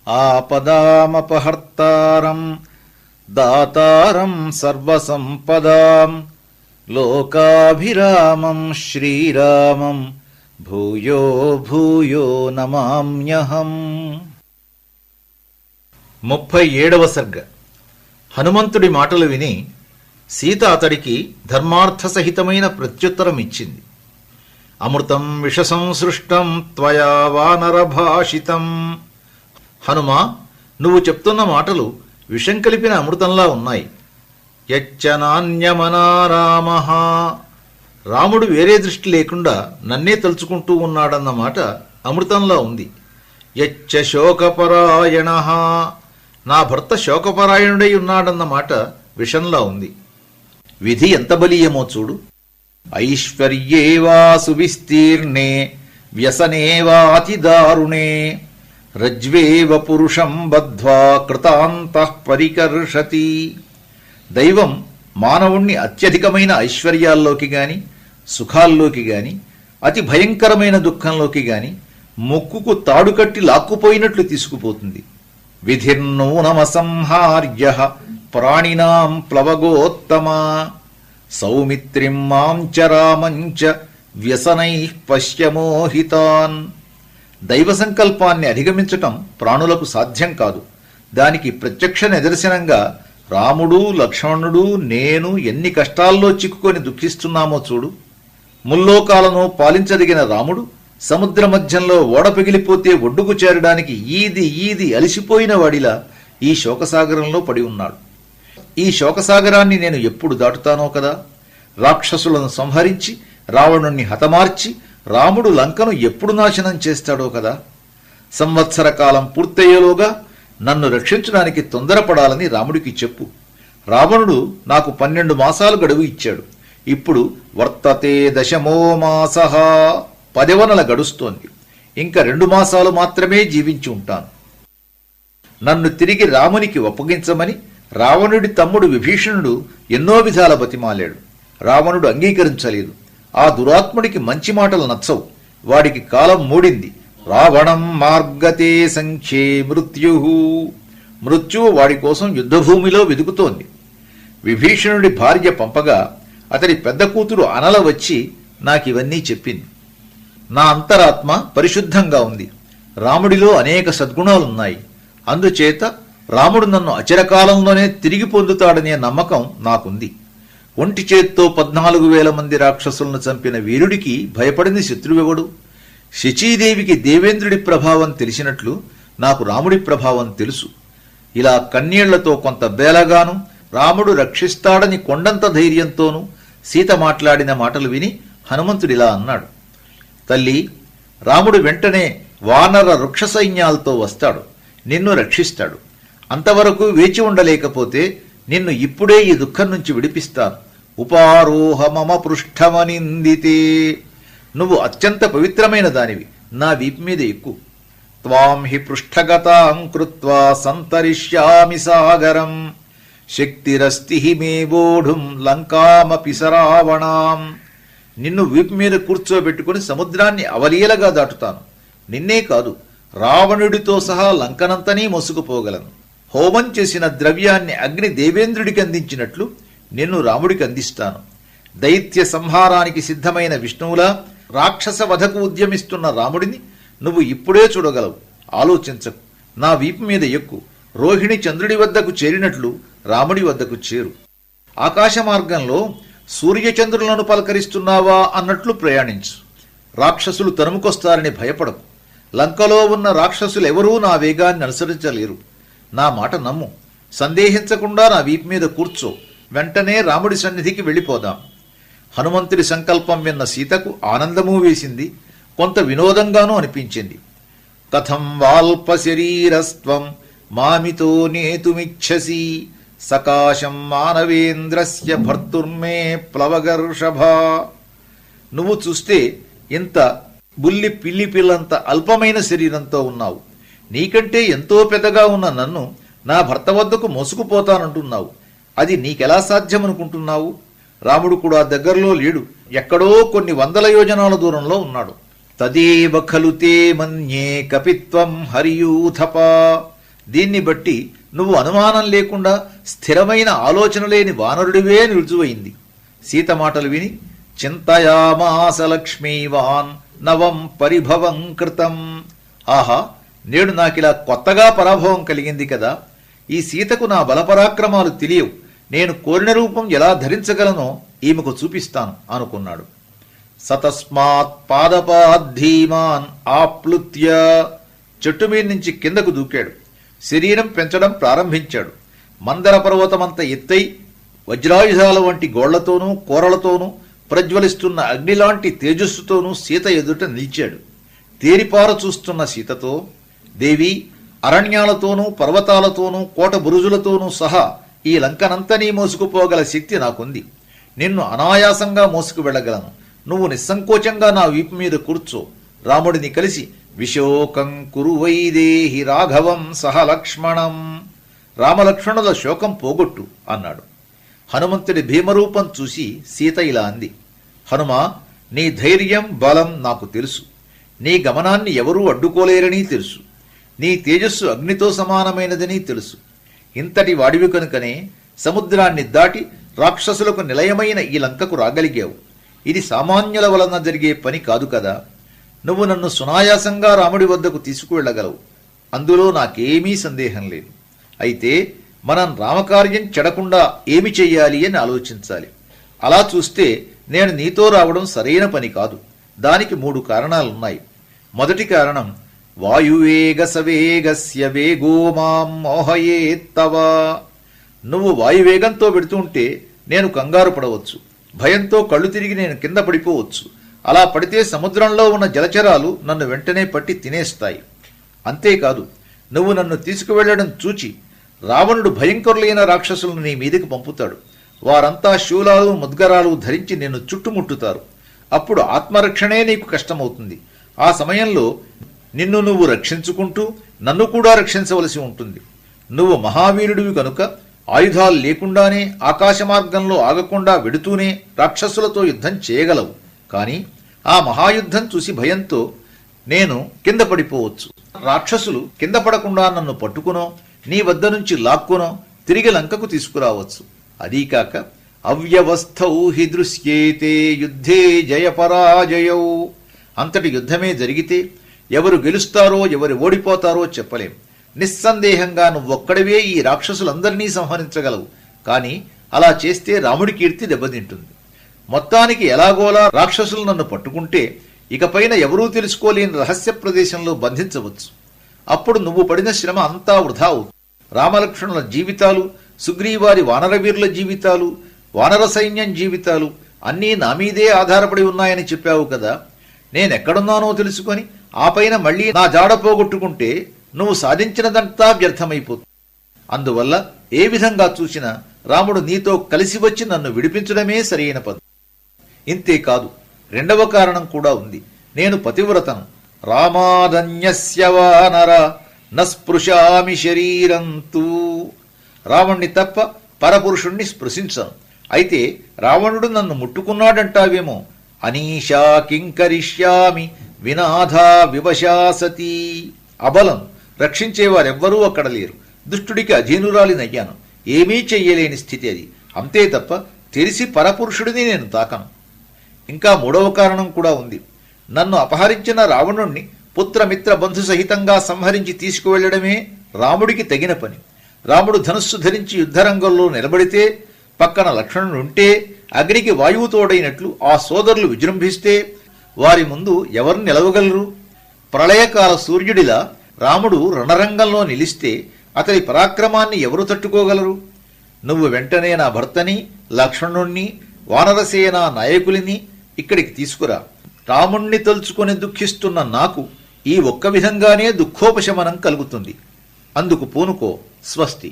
ఆపదామపహర్తారం దాతారం సర్వసంపదాం లోకాభిరామం శ్రీరామం భూయో భూయో నమామ్యహం. 37వ సర్గ. హనుమంతుడి మాటలు విని సీత అతడికి ధర్మార్థసహితమైన ప్రత్యుత్తరం ఇచ్చింది. అమృతం విషసంసృష్టం త్వయా వానరభాషితం. హనుమా, నువ్వు చెప్తున్న మాటలు విషం కలిపిన అమృతంలా ఉన్నాయి. యచ్చ నాన్యమనా రామః, రాముడు వేరే దృష్టి లేకుండా నన్నే తలుచుకుంటూ ఉన్నాడన్న మాట అమృతంలా ఉంది. యచ్చ శోకపరాయణః, నా భర్త శోకపరాయణుడై ఉన్నాడన్న మాట విషంలా ఉంది. విధి ఎంత బలీయమో చూడు. ఐశ్వర్యేవా సువిస్తీర్ణే వ్యసనేవాతి దారుణే రజ్వేవ పురుషం బద్ధ్వా కృతాంతః పరికర్షతి. దైవం మానవుణ్ణి అత్యధికమైన ఐశ్వర్యాల్లోకి గాని సుఖాల్లోకి గాని అతి భయంకరమైన దుఃఖంలోకి గాని ముక్కుకు తాడుకట్టి లాక్కుపోయినట్లు తీసుకుపోతుంది. విధిర్నూనమసంహార్య ప్రాణినాం ప్లవగోత్తమా సౌమిత్రిం మాం చ రామంచ వ్యసనైః పశ్యమోహితాన్. దైవ సంకల్పాన్ని అధిగమించటం ప్రాణులకు సాధ్యం కాదు. దానికి ప్రత్యక్ష నిదర్శనంగా రాముడు లక్ష్మణుడు నేను ఎన్ని కష్టాల్లో చిక్కుకొని దుఃఖిస్తున్నామో చూడు. ముల్లోకాలను పాలించదగిన రాముడు సముద్ర మధ్యంలో ఓడ పిగిలిపోతే ఒడ్డుకు చేరడానికి ఈది అలిసిపోయిన వాడిలా ఈ శోకసాగరంలో పడి ఉన్నాడు. ఈ శోకసాగరాన్ని నేను ఎప్పుడు దాటుతానో కదా. రాక్షసులను సంహరించి రావణుణ్ణి హతమార్చి రాముడు లంకను ఎప్పుడు నాశనం చేస్తాడో కదా. సంవత్సర కాలం పూర్తయ్యేలోగా నన్ను రక్షించడానికి తొందరపడాలని రాముడికి చెప్పు. రావణుడు నాకు 12 మాసాలు గడువు ఇచ్చాడు. ఇప్పుడు వర్తతే దశమో మాసః, 10వ నెల గడుస్తోంది. ఇంకా 2 మాసాలు మాత్రమే జీవించి ఉంటాను. నన్ను తిరిగి రామునికి అప్పగించమని రావణుడి తమ్ముడు విభీషణుడు ఎన్నో విధాల బతిమాలాడు. రావణుడు అంగీకరించలేదు. ఆ దురాత్ముడికి మంచి మాటలు నచ్చవు. వాడికి కాలం మూడింది. రావణం మార్గతే సంఖ్యే మృత్యువు వాడి కోసం యుద్ధభూమిలో వెదుకుతోంది. విభీషణుడి భార్య పంపగా అతడి పెద్ద కూతురు అనల వచ్చి నాకివన్నీ చెప్పింది. నా అంతరాత్మ పరిశుద్ధంగా ఉంది. రాముడిలో అనేక సద్గుణాలున్నాయి. అందుచేత రాముడు నన్ను అచిరకాలంలోనే తిరిగి పొందుతాడనే నమ్మకం నాకుంది. ఒంటి చేత్తో 14,000 మంది రాక్షసులను చంపిన వీరుడికి భయపడింది శత్రువెవడు? శచీదేవికి దేవేంద్రుడి ప్రభావం తెలిసినట్లు నాకు రాముడి ప్రభావం తెలుసు. ఇలా కన్నీళ్లతో కొంత బేలగాను రాముడు రక్షిస్తాడని కొండంత ధైర్యంతోనూ సీత మాట్లాడిన మాటలు విని హనుమంతుడిలా అన్నాడు. తల్లి, రాముడు వెంటనే వానర వృక్ష సైన్యాలతో వస్తాడు, నిన్ను రక్షిస్తాడు. అంతవరకు వేచి ఉండలేకపోతే నిన్ను ఇప్పుడే ఈ దుఃఖం నుంచి విడిపిస్తాను. ఉపారోహ మమ పృష్ఠమనిందితే, నువ్వు అత్యంత పవిత్రమైన దానివి, నా వీపు మీద ఎక్కు. త్వాం హి పృష్ఠగతాం కృత్వా సంతరిష్యామి సాగరం శక్తిరస్తి మే వోఢుం లంకామపి సరావణాం. నిన్ను వీపు మీద కూర్చోబెట్టుకుని సముద్రాన్ని అవలీలగా దాటుతాను. నిన్నే కాదు, రావణుడితో సహా లంకనంతనీ మోసుకుపోగలను. హోమం చేసిన ద్రవ్యాన్ని అగ్ని దేవేంద్రుడికి అందించినట్లు నిన్ను రాముడికి అందిస్తాను. దైత్య సంహారానికి సిద్ధమైన విష్ణువులా రాక్షస వధకు ఉద్యమిస్తున్న రాముడిని నువ్వు ఇప్పుడే చూడగలవు. ఆలోచించకు, నా వీపు మీద ఎక్కు. రోహిణి చంద్రుడి వద్దకు చేరినట్లు రాముడి వద్దకు చేరు. ఆకాశ మార్గంలో సూర్యచంద్రులను పలకరిస్తున్నావా అన్నట్లు ప్రయాణించు. రాక్షసులు తరుముకొస్తారని భయపడకు. లంకలో ఉన్న రాక్షసులెవరూ నా వేగాన్ని అనుసరించలేరు. నా మాట నమ్ము. సందేహించకుండా నా వీపు మీద కూర్చో. వెంటనే రాముడి సన్నిధికి వెళ్ళిపోదాం. హనుమంతుడి సంకల్పం విన్న సీతకు ఆనందమూ వేసింది, కొంత వినోదంగానూ అనిపించింది. కథం వాల్ప శరీరస్త్వం మామితో నేతుమిచ్చసి సకాశం మానవేంద్రస్య భర్తుర్మే ప్లవగర్షభా. నువ్వు చూస్తే ఇంత బుల్లి పిల్లి పిల్లంత అల్పమైన శరీరంతో ఉన్నావు. నీకంటే ఎంతో పెద్దగా ఉన్న నన్ను నా భర్త వద్దకు మోసుకుపోతానంటున్నావు. అది నీకెలా సాధ్యమనుకుంటున్నావు? రాముడు కూడా దగ్గరలో లేడు, ఎక్కడో కొన్ని 100 యోజనాల దూరంలో ఉన్నాడు. తదేవ ఖలు తే మన్యే కపిత్వం హరియూథప. దీన్ని బట్టి నువ్వు అనుమానం లేకుండా స్థిరమైన ఆలోచన లేని వానరుడివే అని రుజువైంది. సీత మాటలు విని చింతయామాస లక్ష్మీవాన్ నవం పరిభవం కృతం. ఆహా, నేడు నాకిలా కొత్తగా పరాభవం కలిగింది కదా. ఈ సీతకు నా బలపరాక్రమాలు తెలియవు. నేను కోరిన రూపం ఎలా ధరించగలనో ఈమెకు చూపిస్తాను అనుకున్నాడు. సతస్మాత్ పాదపాద్ధీమాన్ ఆప్లుత్య, చెట్టు మీద నుంచి కిందకు దూకాడు. శరీరం పెంచడం ప్రారంభించాడు. మందర పర్వతమంత ఎత్తై వజ్రాయుధాల వంటి గోళ్లతోనూ కోరలతోనూ ప్రజ్వలిస్తున్న అగ్నిలాంటి తేజస్సుతోనూ సీత ఎదుట నిలిచాడు. తేరిపార చూస్తున్న సీతతో, దేవి, అరణ్యాలతోనూ పర్వతాలతోనూ కోట బురుజులతోనూ సహా ఈ లంకనంతనీ మోసుకుపోగల శక్తి నాకుంది. నిన్ను అనాయాసంగా మోసుకు వెళ్లగలను. నువ్వు నిస్సంకోచంగా నా వీపు మీద కూర్చో. రాముడిని కలిసి విశోకం కురు వైదేహి రాఘవం సహ లక్ష్మణం, రామలక్ష్మణుల శోకం పోగొట్టు అన్నాడు. హనుమంతుడి భీమరూపం చూసి సీత ఇలా అంది, హనుమా, నీ ధైర్యం బలం నాకు తెలుసు. నీ గమనాన్ని ఎవరూ అడ్డుకోలేరని తెలుసు. నీ తేజస్సు అగ్నితో సమానమైనదని తెలుసు. ఇంతటి వాడివి కనుకనే సముద్రాన్ని దాటి రాక్షసులకు నిలయమైన ఈ లంకకు రాగలిగావు. ఇది సామాన్యుల వలన జరిగే పని కాదు కదా. నువ్వు నన్ను సునాయాసంగా రాముడి వద్దకు తీసుకువెళ్లగలవు. అందులో నాకేమీ సందేహం లేదు. అయితే మనం రామకార్యం చెడకుండా ఏమి చెయ్యాలి అని ఆలోచించాలి. అలా చూస్తే నేను నీతో రావడం సరైన పని కాదు. దానికి 3 కారణాలున్నాయి. మొదటి కారణం, వాయువేగ సవేగస్య వేగో మాం మోహయేత్తవ. నువ్వు వాయువేగంతో పెడుతుంటే నేను కంగారు పడవచ్చు. భయంతో కళ్ళు తిరిగి నేను కింద పడిపోవచ్చు. అలా పడితే సముద్రంలో ఉన్న జలచరాలు నన్ను వెంటనే పట్టి తినేస్తాయి. అంతేకాదు, నువ్వు నన్ను తీసుకువెళ్లడం చూచి రావణుడు భయంకరులైన రాక్షసులను నీ మీదకి పంపుతాడు. వారంతా శూలాలు ముద్గరాలు ధరించి నిన్ను చుట్టుముట్టుతారు. అప్పుడు ఆత్మరక్షణే నీకు కష్టమవుతుంది. ఆ సమయంలో నిన్ను నువ్వు రక్షించుకుంటూ నన్ను కూడా రక్షించవలసి ఉంటుంది. నువ్వు మహావీరుడివి కనుక ఆయుధాలు లేకుండానే ఆకాశ మార్గంలో ఆగకుండా వెడుతూనే రాక్షసులతో యుద్ధం చేయగలవు. కాని ఆ మహాయుద్ధం చూసి భయంతో నేను కింద పడిపోవచ్చు. రాక్షసులు కింద పడకుండా నన్ను పట్టుకునో నీ వద్ద నుంచి లాక్కునో తిరిగి లంకకు తీసుకురావచ్చు. అదీకాక అవ్యవస్థౌ హి దృశ్యేతే యుద్ధే జయపరాజయౌ. అంతటి యుద్ధమే జరిగితే ఎవరు గెలుస్తారో ఎవరు ఓడిపోతారో చెప్పలేం. నిస్సందేహంగా నువ్వొక్కడివే ఈ రాక్షసులందరినీ సంహరించగలవు. కాని అలా చేస్తే రాముడి కీర్తి దెబ్బతింటుంది. మొత్తానికి ఎలాగోలా రాక్షసులు నన్ను పట్టుకుంటే ఇకపైన ఎవరూ తెలుసుకోలేని రహస్య ప్రదేశంలో బంధించవచ్చు. అప్పుడు నువ్వు పడిన శ్రమ అంతా వృధా అవుతుంది. రామలక్ష్మణుల జీవితాలు, సుగ్రీవారి వానరవీరుల జీవితాలు, వానర సైన్యం జీవితాలు అన్నీ నా మీదే ఆధారపడి ఉన్నాయని చెప్పావు కదా. నేనెక్కడున్నానో తెలుసుకొని ఆ పైన మళ్లీ నా జాడ పోగొట్టుకుంటే నువ్వు సాధించినదంతా వ్యర్థమైపోతుంది. అందువల్ల ఏ విధంగా చూసినా రాముడు నీతో కలిసి వచ్చి నన్ను విడిపించడమే సరైన పద్ధతి. ఇంతేకాదు, 2వ కారణం కూడా ఉంది. నేను పతివ్రతను. రామాదన్యస్య వానర నస్పృశామి శరీరంతూ. రావణ్ణి తప్ప పరపురుషుణ్ణి స్పృశించను. అయితే రావణుడు నన్ను ముట్టుకున్నాడంటావేమో. అనీషా కింకరిష్యామి వినాథా వివశాసతి. అబలం, రక్షించేవారెవ్వరూ అక్కడ లేరు. దుష్టుడికి అధీనురాలినయ్యాను. ఏమీ చెయ్యలేని స్థితి అది. అంతే తప్ప తెలిసి పరపురుషుడిని నేను తాకను. ఇంకా 3వ కారణం కూడా ఉంది. నన్ను అపహరించిన రావణుణ్ణి పుత్రమిత్ర బంధు సహితంగా సంహరించి తీసుకువెళ్లడమే రాముడికి తగిన పని. రాముడు ధనుస్సు ధరించి యుద్ధరంగంలో నిలబడితే, పక్కన లక్ష్మణుడుంటే, అగ్నికి వాయువు తోడైనట్లు ఆ సోదరులు విజృంభిస్తే వారి ముందు ఎవరు నిలవగలరు? ప్రళయకాల సూర్యుడిలా రాముడు రణరంగంలో నిలిస్తే అతడి పరాక్రమాన్ని ఎవరు తట్టుకోగలరు? నువ్వు వెంటనే నా భర్తని, లక్ష్మణుణ్ణి, వానరసేన నాయకులిని ఇక్కడికి తీసుకురా. రాముణ్ణి తలుచుకొని దుఃఖిస్తున్న నాకు ఈ ఒక్క విధంగానే దుఃఖోపశమనం కలుగుతుంది. అందుకు పూనుకో. స్వస్తి.